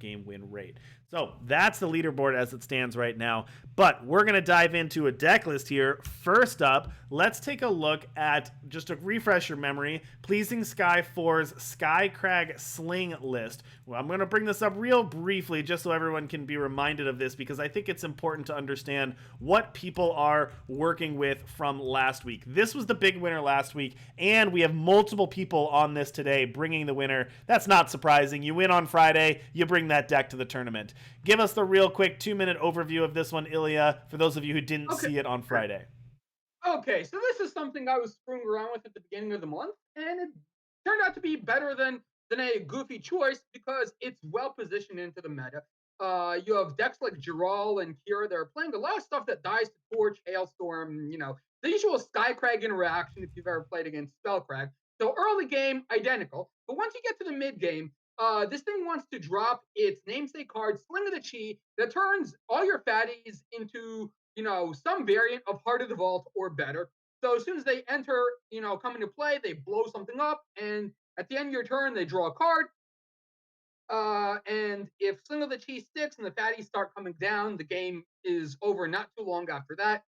game win rate. So that's the leaderboard as it stands right now. But we're going to dive into a deck list here. First up, let's take a look at, just to refresh your memory, Pleasing Sky 4's Skycrag Sling list. Well, I'm going to bring this up real briefly just so everyone can be reminded of this, because I think it's important to understand what people are working with from last week. This was the big winner last week, and we have multiple people on this today bringing the winner. That's not surprising. You win on Friday, you bring that deck to the tournament. Give us the real quick 2-minute overview of this one, Ilya, for those of you who didn't Okay. see it on Friday. Okay, so this is something I was screwing around with at the beginning of the month, and it turned out to be better than a goofy choice because it's well positioned into the meta. You have decks like Giral and Kira that are playing a lot of stuff that dies to Torch, Hailstorm, the usual Skycrag interaction if you've ever played against Spellcrag. So early game, identical. But once you get to the mid game, this thing wants to drop its namesake card, Sling of the Chi, that turns all your fatties into some variant of Heart of the Vault or better. So as soon as they enter, come into play, they blow something up, and at the end of your turn, they draw a card. And if Sling of the Chi sticks and the fatties start coming down, the game is over not too long after that.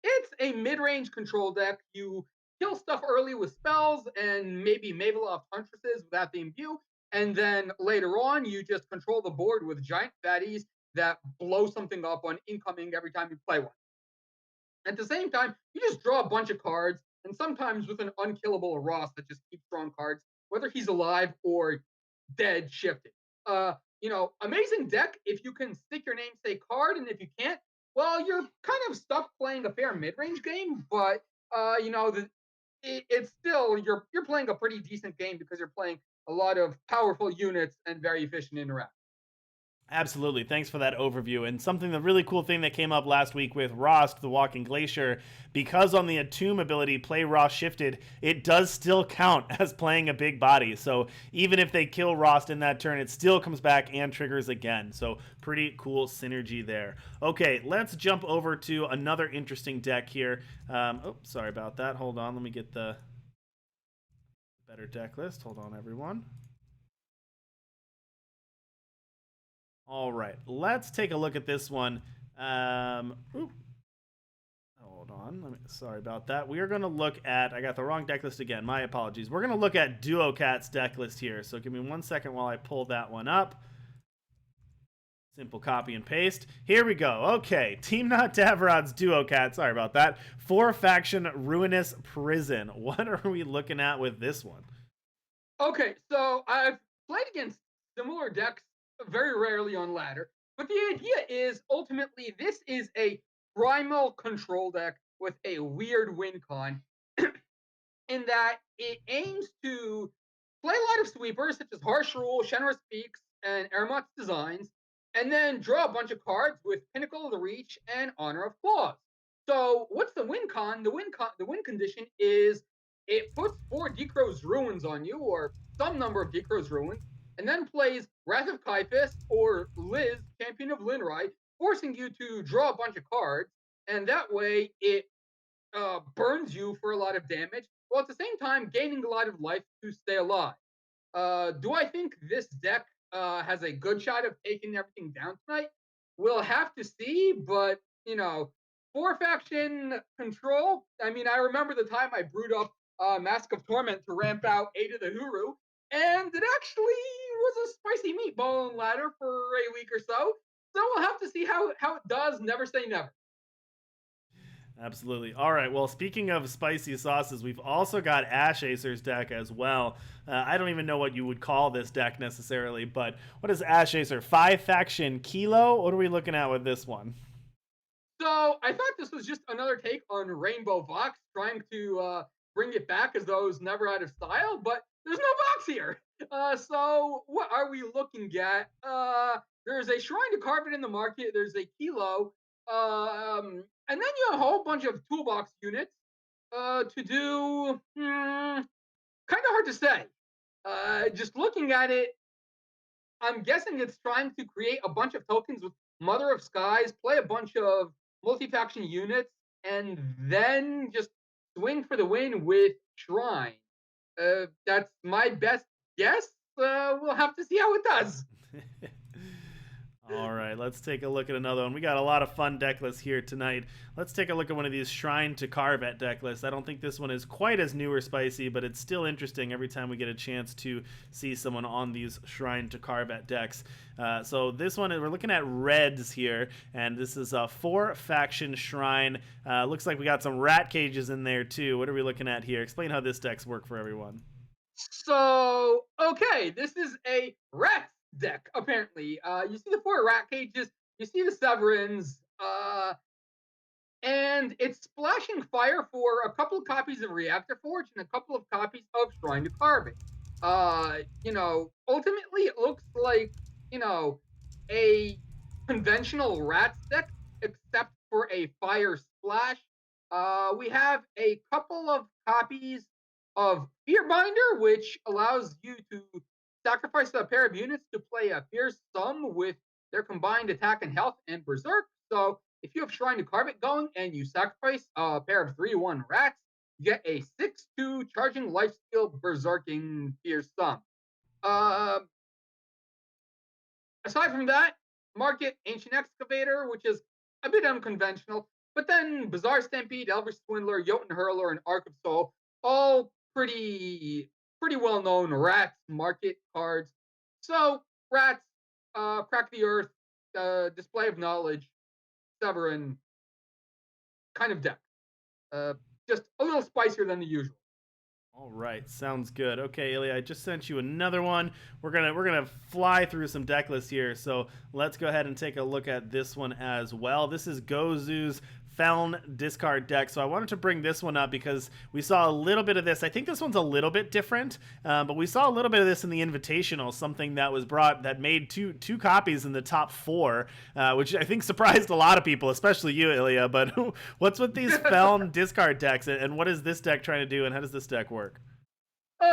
It's a mid-range control deck. You kill stuff early with spells and maybe Maveloft Huntresses without the imbue, and then later on, you just control the board with giant fatties that blow something up on incoming every time you play one. At the same time, you just draw a bunch of cards, and sometimes with an unkillable Ross that just keeps drawing cards, whether he's alive or dead, shifted. Amazing deck if you can stick your namesake card, and if you can't, well, you're kind of stuck playing a fair mid-range game. But it's still you're playing a pretty decent game because you're playing a lot of powerful units and very efficient interaction. Absolutely. Thanks for that overview. And something, the really cool thing that came up last week with Rost, the Walking Glacier, because on the Attune ability, play Rost shifted, it does still count as playing a big body. So even if they kill Rost in that turn, it still comes back and triggers again. So pretty cool synergy there. Okay, let's jump over to another interesting deck here. Sorry about that. Hold on. Let me get the better deck list. Hold on, everyone. All right, let's take a look at this one. Hold on. Sorry about that. We are going to look at. I got the wrong deck list again. My apologies. We're going to look at Duocat's deck list here. So give me 1 second while I pull that one up. Simple copy and paste. Here we go. Okay, Team Not Davrod's Duocat. Sorry about that. 4-faction Ruinous Prison. What are we looking at with this one? Okay, so I've played against similar decks very rarely on ladder, but the idea is ultimately this is a primal control deck with a weird win con in that it aims to play a lot of sweepers such as Harsh Rule, Shenris Peaks, and Aramot's Designs, and then draw a bunch of cards with Pinnacle of the Reach and Honor of Claws. So what's the win con? The win condition is it puts 4 Decro's Ruins on you, or some number of Decro's Ruins, and then plays Wrath of Kaifis or Liz, Champion of Linrai, forcing you to draw a bunch of cards, and that way it burns you for a lot of damage, while at the same time gaining a lot of life to stay alive. Do I think this deck has a good shot of taking everything down tonight? We'll have to see, but 4-faction control. I mean, I remember the time I brewed up Mask of Torment to ramp out Ada the Huru, and it actually was a spicy meatball on ladder for a week or so. So we'll have to see how it does. Never say never. Absolutely. All right. Well, speaking of spicy sauces, we've also got Ash Acer's deck as well. I don't even know what you would call this deck necessarily, but what is Ash Acer? 5-faction Kilo? What are we looking at with this one? So I thought this was just another take on Rainbow Vox, trying to bring it back as though it was never out of style, but there's no box here. So what are we looking at? There's a Shrine to Carve It in the market. There's a Kilo, and then you have a whole bunch of toolbox units to do. Kind of hard to say. Just looking at it, I'm guessing it's trying to create a bunch of tokens with Mother of Skies, play a bunch of multi-faction units, and then just swing for the win with Shrine. That's my best guess. we'll have to see how it does. All right, let's take a look at another one. We got a lot of fun deck lists here tonight. Let's take a look at one of these Shrine to Carvet deck lists. I don't think this one is quite as new or spicy, but it's still interesting every time we get a chance to see someone on these Shrine to Carvet decks. So this one, we're looking at reds here, and this is a 4-faction Shrine. Looks like we got some rat cages in there too. What are we looking at here? Explain how this deck's work for everyone. So, okay, this is a rat deck, apparently. You see the 4 rat cages, you see the Severins, and it's splashing fire for a couple of copies of Reactor Forge and a couple of copies of Shrine to Carve It. Ultimately, it looks like, you know, a conventional rats deck, except for a fire splash. We have a couple of copies of Fearbinder, which allows you to sacrifice a pair of units to play a Fierce Sum with their combined attack and health and Berserk. So if you have Shrine to Carve It going and you sacrifice a pair of 3/1 rats, you get a 6/2 charging lifesteal berserking Fierce Sum. Uh, Aside from that, market Ancient Excavator, which is a bit unconventional, but then Bizarre Stampede, Elvish Swindler, Jotun Hurler, and Arc of Soul, all pretty well known rats market cards. So rats, Crack the Earth, Display of Knowledge, Severin kind of deck. Uh, just a little spicier than the usual. All right, sounds good. Okay, Ilya, I just sent you another one. We're gonna fly through some deck lists here, so let's go ahead and take a look at this one as well. This is Gozu's Feln discard deck. So I wanted to bring this one up because we saw a little bit of this. I think this one's a little bit different, but we saw a little bit of this in the Invitational, something that was brought that made two copies in the top 4, which I think surprised a lot of people, especially you, Ilya. But what's with these Feln discard decks, and what is this deck trying to do, and how does this deck work?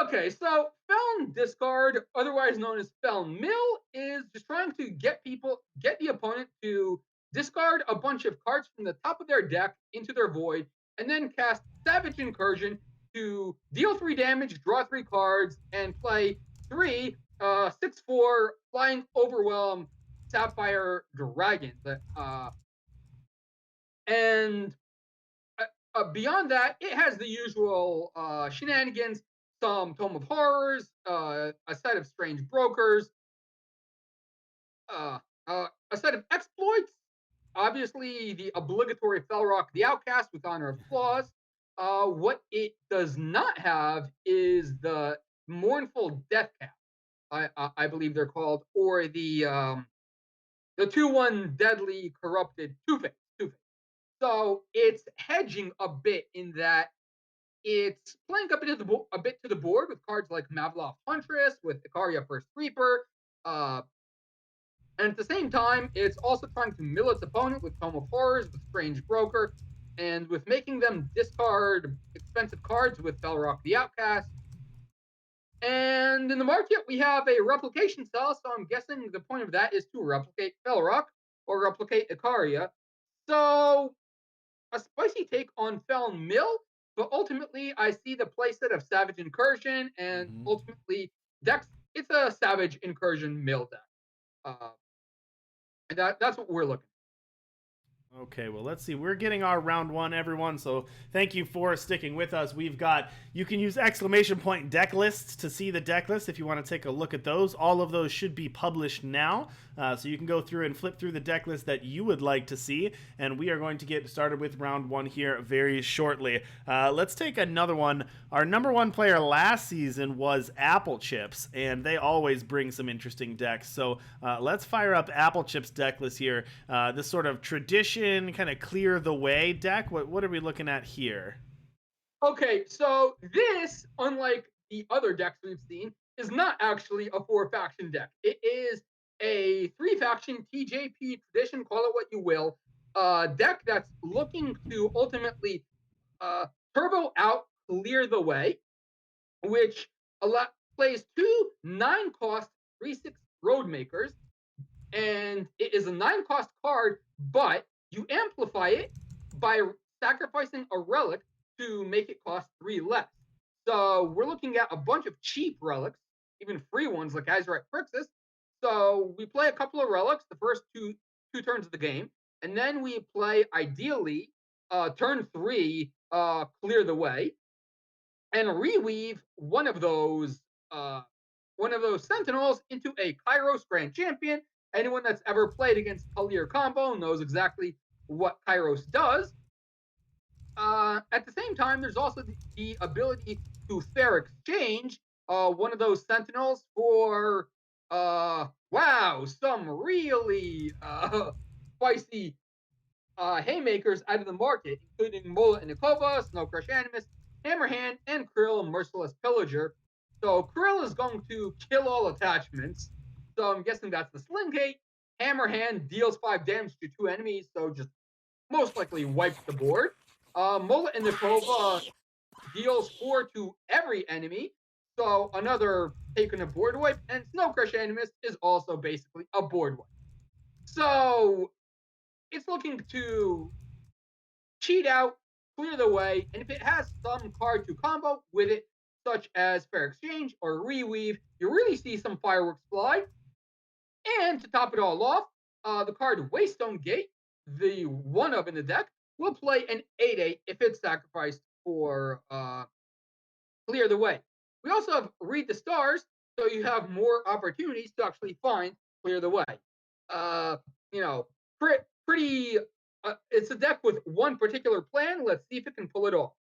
Okay, so Feln Discard, otherwise known as Feln Mill, is just trying to get the opponent to discard a bunch of cards from the top of their deck into their void, and then cast Savage Incursion to deal 3 damage, draw 3 cards, and play 3 6/4 Flying Overwhelm Sapphire Dragon. And beyond that, it has the usual shenanigans, some Tome of Horrors, a set of Strange Brokers, a set of exploits, obviously the obligatory Felrock the Outcast with Honor of Claws. What it does not have is the Mournful Death Cap, I believe they're called, or the 2/1 Deadly Corrupted Two-Face. So it's hedging a bit in that it's playing a bit to the board with cards like Mavloth Huntress, with Ikaria First Reaper, and at the same time, it's also trying to mill its opponent with Tome of Horrors, with Strange Broker, and with making them discard expensive cards with Felrock the Outcast. And in the market, we have a replication cell, so I'm guessing the point of that is to replicate Felrock or replicate Ikaria. So a spicy take on Feln Mill, but ultimately I see the playset of Savage Incursion, and Mm-hmm. ultimately Dex. It's a Savage Incursion Mill deck. Uh, and that's what we're looking. Okay, well, let's see. We're getting our round 1, everyone, so thank you for sticking with us. You can use exclamation point deck lists to see the deck list if you want to take a look at those. All of those should be published now, so you can go through and flip through the deck list that you would like to see, and we are going to get started with round 1 here very shortly. Let's take another one. Our number 1 player last season was Apple Chips, and they always bring some interesting decks, so let's fire up Apple Chips deck list here. This sort of tradition, kind of clear the way deck. What are we looking at here? Okay, so this, unlike the other decks we've seen, is not actually a 4-faction deck. It is a 3-faction TJP tradition, call it what you will, deck that's looking to ultimately turbo out, clear the way, which plays 2 9-cost 3/6 Roadmakers, and it is a 9-cost card, but you amplify it by sacrificing a relic to make it cost 3 less. So we're looking at a bunch of cheap relics even free ones like Azurite Frixis. So we play a couple of relics the first two turns of the game, and then we play ideally turn three, clear the way, and reweave uh, one of those Sentinels into a Kairos Grand Champion. Anyone that's ever played against Kalir Combo knows exactly what Kairos does. At the same time, there's also the ability to fair exchange one of those Sentinels for wow, some really spicy haymakers out of the market, including Mola and Nikova, Snow Crush Animus, Hammerhand, and Krill Merciless Pillager. So Krill is going to kill all attachments. So I'm guessing that's the Slingate. Hammerhand deals 5 damage to 2 enemies, so just most likely wipes the board. Mola and Nikova deals 4 to every enemy, so another taken a board wipe, and Snow Crush Animus is also basically a board wipe. So it's looking to cheat out, clear the way, and if it has some card to combo with it, such as Fair Exchange or Reweave, you really see some fireworks fly. And to top it all off, the card Waystone Gate, the one of in the deck, will play an 8/8 if it's sacrificed for Clear the Way. We also have Read the Stars, so you have more opportunities to actually find Clear the Way. Uh, you know, pretty. It's a deck with one particular plan. Let's see if it can pull it off.